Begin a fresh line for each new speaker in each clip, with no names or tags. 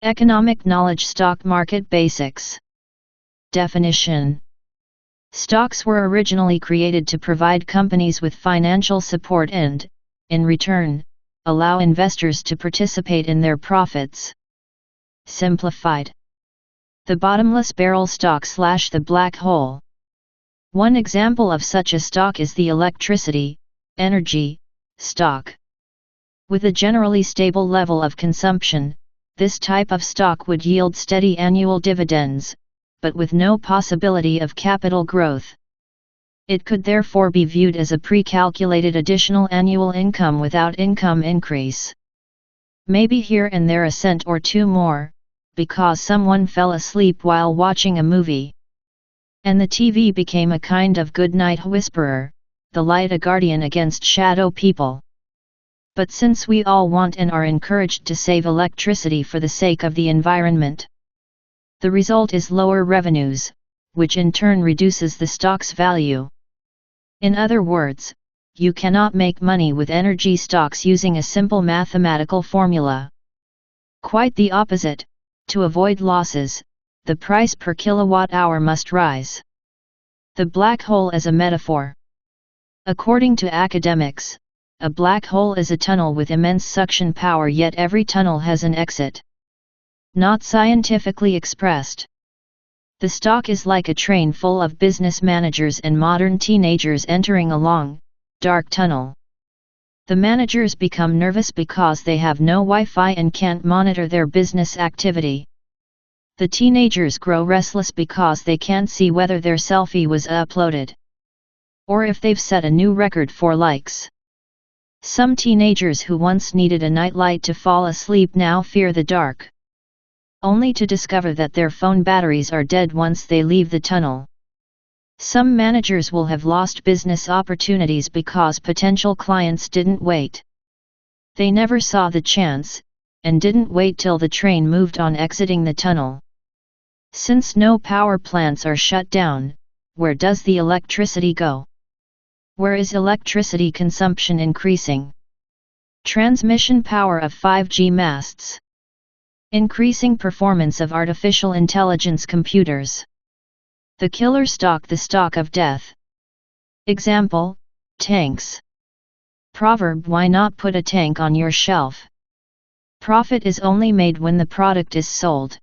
Economic knowledge. Stock market basics. Definition. Stocks were originally created to provide companies with financial support and, in return, allow investors to participate in their profits. Simplified. The bottomless barrel stock / the black hole. One example of such a stock is the electricity, energy, stock. With a generally stable level of consumption, this type of stock would yield steady annual dividends, but with no possibility of capital growth. It could therefore be viewed as a pre-calculated additional annual income without income increase. Maybe here and there a cent or two more, because someone fell asleep while watching a movie. And the TV became a kind of goodnight whisperer, the light a guardian against shadow people. But since we all want and are encouraged to save electricity for the sake of the environment, the result is lower revenues, which in turn reduces the stock's value. In other words, you cannot make money with energy stocks using a simple mathematical formula. Quite the opposite, to avoid losses, the price per kilowatt-hour must rise. The black hole as a metaphor. According to academics, a black hole is a tunnel with immense suction power, yet every tunnel has an exit. Not scientifically expressed. The stock is like a train full of business managers and modern teenagers entering a long, dark tunnel. The managers become nervous because they have no Wi-Fi and can't monitor their business activity. The teenagers grow restless because they can't see whether their selfie was uploaded, or if they've set a new record for likes. Some teenagers who once needed a nightlight to fall asleep now fear the dark, only to discover that their phone batteries are dead once they leave the tunnel. Some managers will have lost business opportunities because potential clients didn't wait. They never saw the chance, and didn't wait till the train moved on exiting the tunnel. Since no power plants are shut down, where does the electricity go? Where is electricity consumption increasing? Transmission power of 5G masts. Increasing performance of artificial intelligence computers. The killer stock, the stock of death. Example, tanks. Proverb: why not put a tank on your shelf? Profit is only made when the product is sold.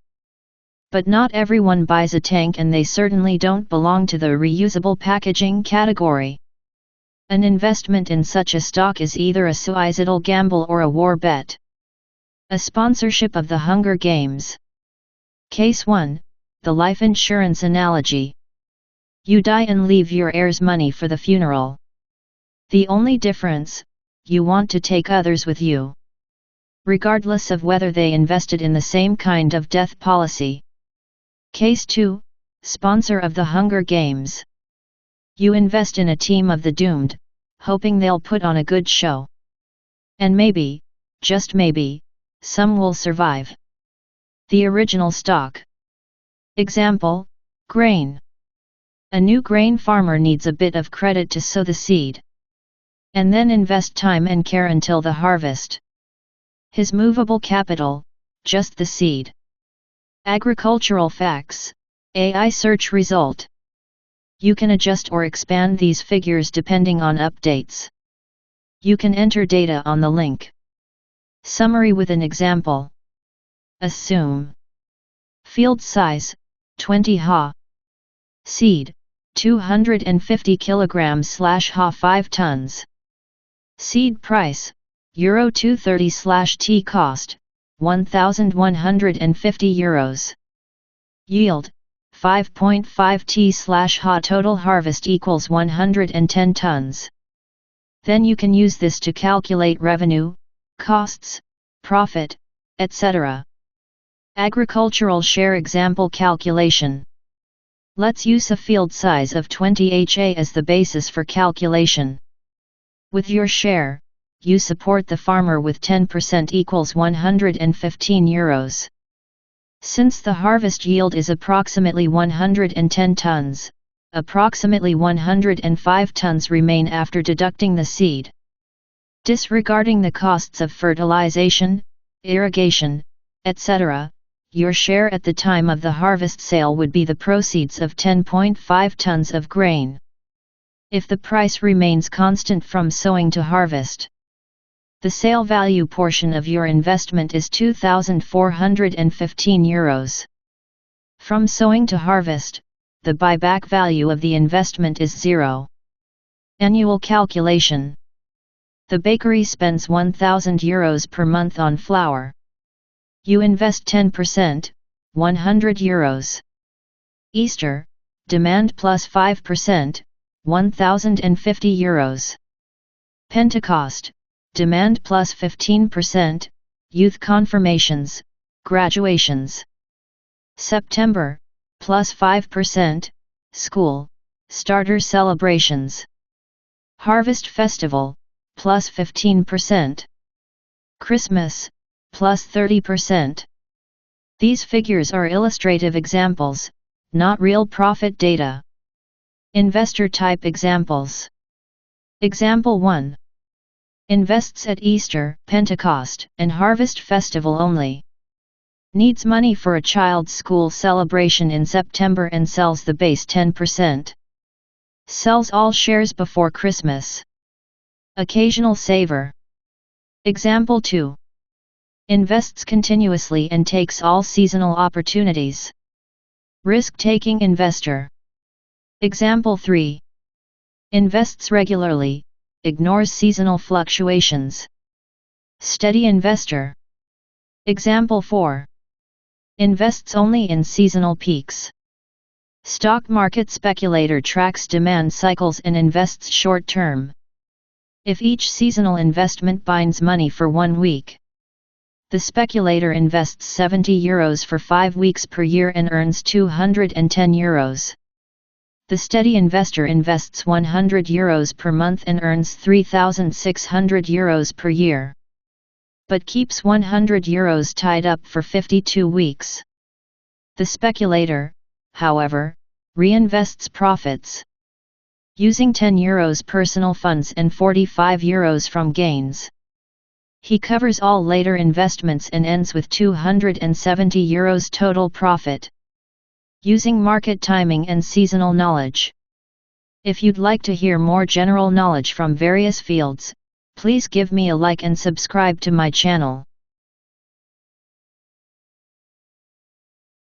But not everyone buys a tank, and they certainly don't belong to the reusable packaging category. An investment in such a stock is either a suicidal gamble or a war bet. A sponsorship of the Hunger Games. Case 1, the life insurance analogy. You die and leave your heirs money for the funeral. The only difference, you want to take others with you, regardless of whether they invested in the same kind of death policy. Case 2, sponsor of the Hunger Games. You invest in a team of the doomed, hoping they'll put on a good show. And maybe, just maybe, some will survive. The original stock. Example, grain. A new grain farmer needs a bit of credit to sow the seed, and then invest time and care until the harvest. His movable capital, just the seed. Agricultural facts, AI search result. You can adjust or expand these figures depending on updates. You can enter data on the link. Summary with an example. Assume. Field size, 20 ha. Seed, 250 kg ha 5 tons. Seed price, Euro 230/T cost, 1,150 euros. Yield, 5.5 T/ha. Total harvest equals 110 tons. Then you can use this to calculate revenue, costs, profit, etc. Agricultural share example calculation. Let's use a field size of 20 ha as the basis for calculation. With your share, you support the farmer with 10% equals 115 euros. Since the harvest yield is approximately 110 tons, approximately 105 tons remain after deducting the seed. Disregarding the costs of fertilization, irrigation, etc., your share at the time of the harvest sale would be the proceeds of 10.5 tons of grain. If the price remains constant from sowing to harvest, the sale value portion of your investment is €2,415. From sowing to harvest, the buyback value of the investment is 0. Annual calculation. The bakery spends €1,000 per month on flour. You invest 10%, €100. Easter, demand plus 5%, €1,050. Pentecost, demand plus 15%, youth confirmations, graduations. September, plus 5%, school, starter celebrations. Harvest festival, plus 15%. Christmas, plus 30%. These figures are illustrative examples, not real profit data. Investor type examples. Example 1. Invests at Easter, Pentecost, and Harvest Festival only. Needs money for a child's school celebration in September and sells the base 10%. Sells all shares before Christmas. Occasional saver. Example 2. Invests continuously and takes all seasonal opportunities. Risk-taking investor. Example 3. Invests regularly, ignores seasonal fluctuations. Steady investor. Example 4. Invests only in seasonal peaks. Stock market speculator tracks demand cycles and invests short-term. If each seasonal investment binds money for 1 week, the speculator invests €70 for 5 weeks per year and earns €210. The steady investor invests €100 per month and earns €3,600 per year. But keeps €100 tied up for 52 weeks. The speculator, however, reinvests profits. Using €10 personal funds and €45 from gains. He covers all later investments and ends with €270 total profit. Using market timing and seasonal knowledge. If you'd like to hear more general knowledge from various fields, please give me a like and subscribe to my channel.